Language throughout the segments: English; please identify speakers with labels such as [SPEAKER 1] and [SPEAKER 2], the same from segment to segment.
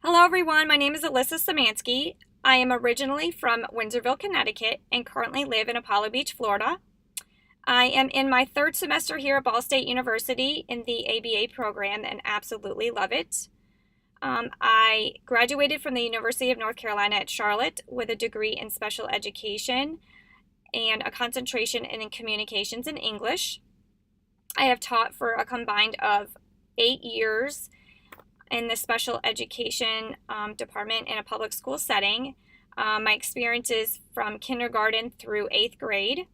[SPEAKER 1] Hello everyone, my name is Alyssa Samansky. I am originally from Windsorville, Connecticut and currently live in Apollo Beach, Florida. I am in my third semester here at Ball State University in the ABA program and absolutely love it. I graduated from the University of North Carolina at Charlotte with a degree in special education and a concentration in communications and English. I have taught for a combined of 8 years in the special education department in a public school setting. My experience is from kindergarten through 8th grade.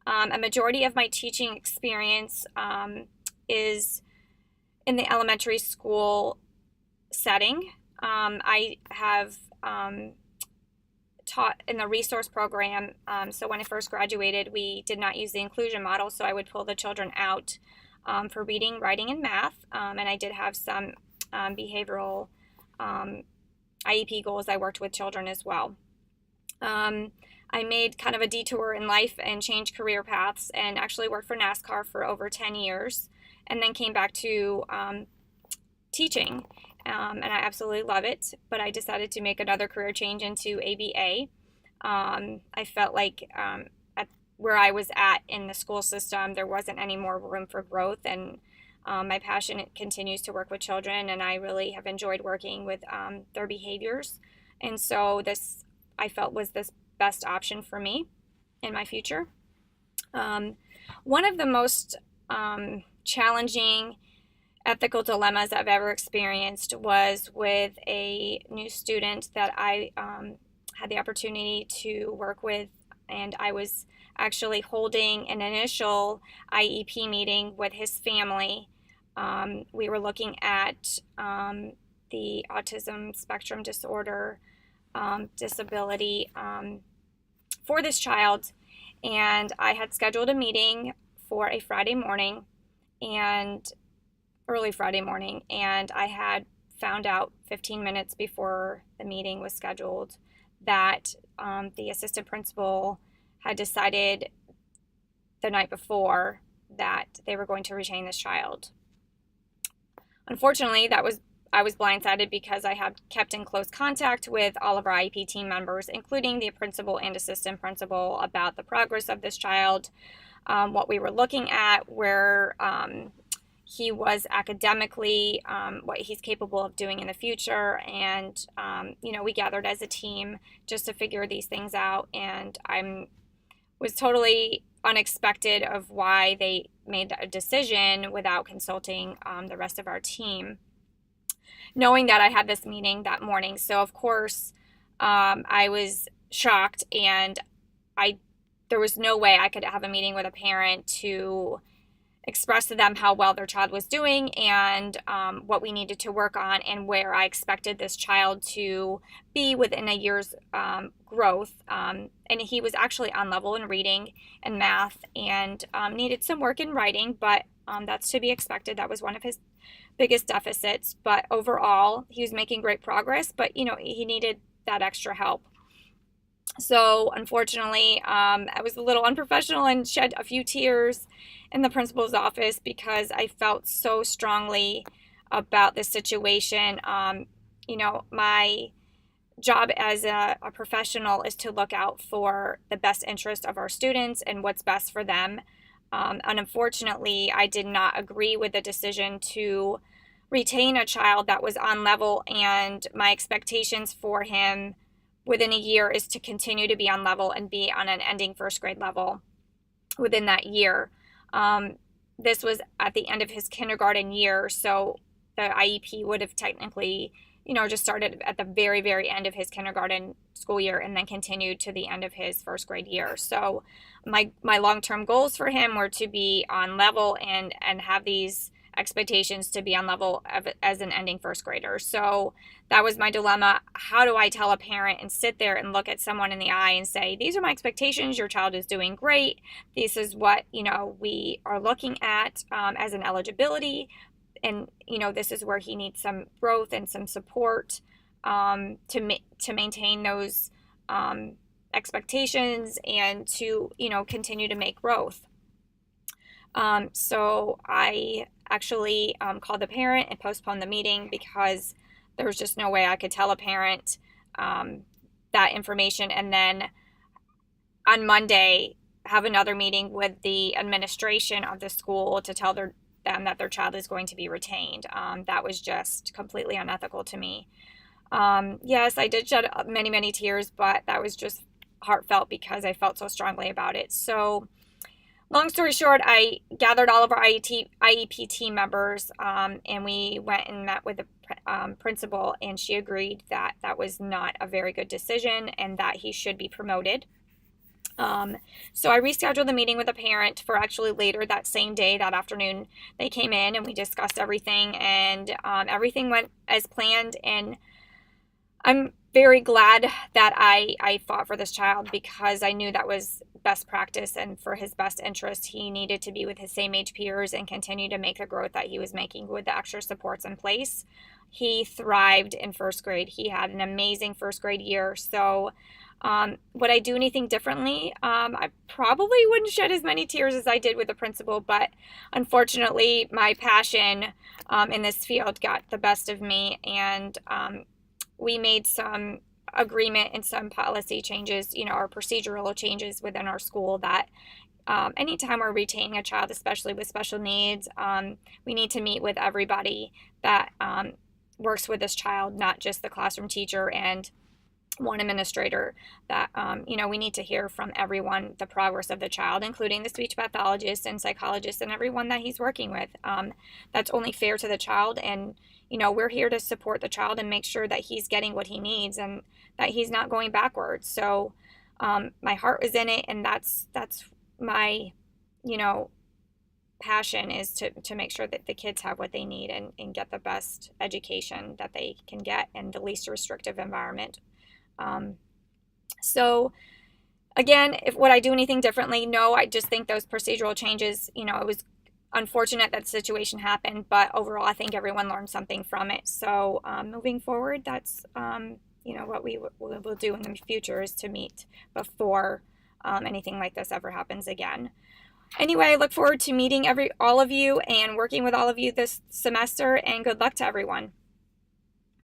[SPEAKER 1] A majority of my teaching experience is in the elementary school setting. I have taught in the resource program. So when I first graduated, we did not use the inclusion model, so I would pull the children out for reading, writing, and math. And I did have some behavioral IEP goals. I worked with children as well. I made kind of a detour in life and changed career paths and actually worked for NASCAR for over 10 years and then came back to teaching. And I absolutely love it, but I decided to make another career change into ABA. I felt like at where I was at in the school system, there wasn't any more room for growth, and my passion continues to work with children, and I really have enjoyed working with their behaviors. And so this, I felt, was the best option for me in my future. One of the most challenging ethical dilemmas I've ever experienced was with a new student that I had the opportunity to work with, and I was actually holding an initial IEP meeting with his family. We were looking at the autism spectrum disorder disability for this child, and I had scheduled a meeting for a Friday morning, and early Friday morning, and I had found out 15 minutes before the meeting was scheduled that the assistant principal had decided the night before that they were going to retain this child. Unfortunately, I was blindsided because I had kept in close contact with all of our IEP team members, including the principal and assistant principal, about the progress of this child, what we were looking at, where he was academically, what he's capable of doing in the future, and we gathered as a team just to figure these things out. And I was totally unexpected of why they made a decision without consulting the rest of our team, knowing that I had this meeting that morning. So of course, I was shocked, and there was no way I could have a meeting with a parent to express to them how well their child was doing and what we needed to work on and where I expected this child to be within a year's growth. And he was actually on level in reading and math and needed some work in writing, but that's to be expected. That was one of his biggest deficits. But overall, he was making great progress, but he needed that extra help. So unfortunately, I was a little unprofessional and shed a few tears in the principal's office because I felt so strongly about this situation. My job as a professional is to look out for the best interest of our students and what's best for them. And unfortunately, I did not agree with the decision to retain a child that was on level, and my expectations for him within a year is to continue to be on level and be on an ending first grade level within that year. This was at the end of his kindergarten year, so the IEP would have technically, just started at the very, very end of his kindergarten school year and then continued to the end of his first grade year. So my long-term goals for him were to be on level and have these expectations to be on level as an ending first grader. So that was my dilemma. How do I tell a parent and sit there and look at someone in the eye and say, these are my expectations, your child is doing great, this is what we are looking at as an eligibility, and this is where he needs some growth and some support to maintain those expectations and to continue to make growth. So I actually called the parent and postponed the meeting because there was just no way I could tell a parent that information and then on Monday have another meeting with the administration of the school to tell them that their child is going to be retained. That was just completely unethical to me. Yes, I did shed many, many tears, but that was just heartfelt because I felt so strongly about it. So long story short, I gathered all of our IEP team members, and we went and met with the principal, and she agreed that that was not a very good decision and that he should be promoted. So I rescheduled the meeting with a parent for actually later that same day, that afternoon. They came in and we discussed everything, and everything went as planned. And I'm very glad that I fought for this child because I knew that was best practice, and for his best interest, he needed to be with his same age peers and continue to make the growth that he was making with the extra supports in place. He thrived in first grade. He had an amazing first grade year. So would I do anything differently? I probably wouldn't shed as many tears as I did with the principal, but unfortunately, my passion in this field got the best of me, and we made some agreement and some policy changes, or procedural changes within our school that anytime we're retaining a child, especially with special needs, we need to meet with everybody that works with this child, not just the classroom teacher and one administrator. That we need to hear from everyone the progress of the child, including the speech pathologist and psychologist and everyone that he's working with. That's only fair to the child, and we're here to support the child and make sure that he's getting what he needs and that he's not going backwards. So my heart is in it, and that's my passion, is to make sure that the kids have what they need and get the best education that they can get in the least restrictive environment. So again, would I do anything differently? No, I just think those procedural changes, it was unfortunate that the situation happened, but overall I think everyone learned something from it. So moving forward, that's what we will do in the future, is to meet before anything like this ever happens again. Anyway, I look forward to meeting all of you and working with all of you this semester, and good luck to everyone.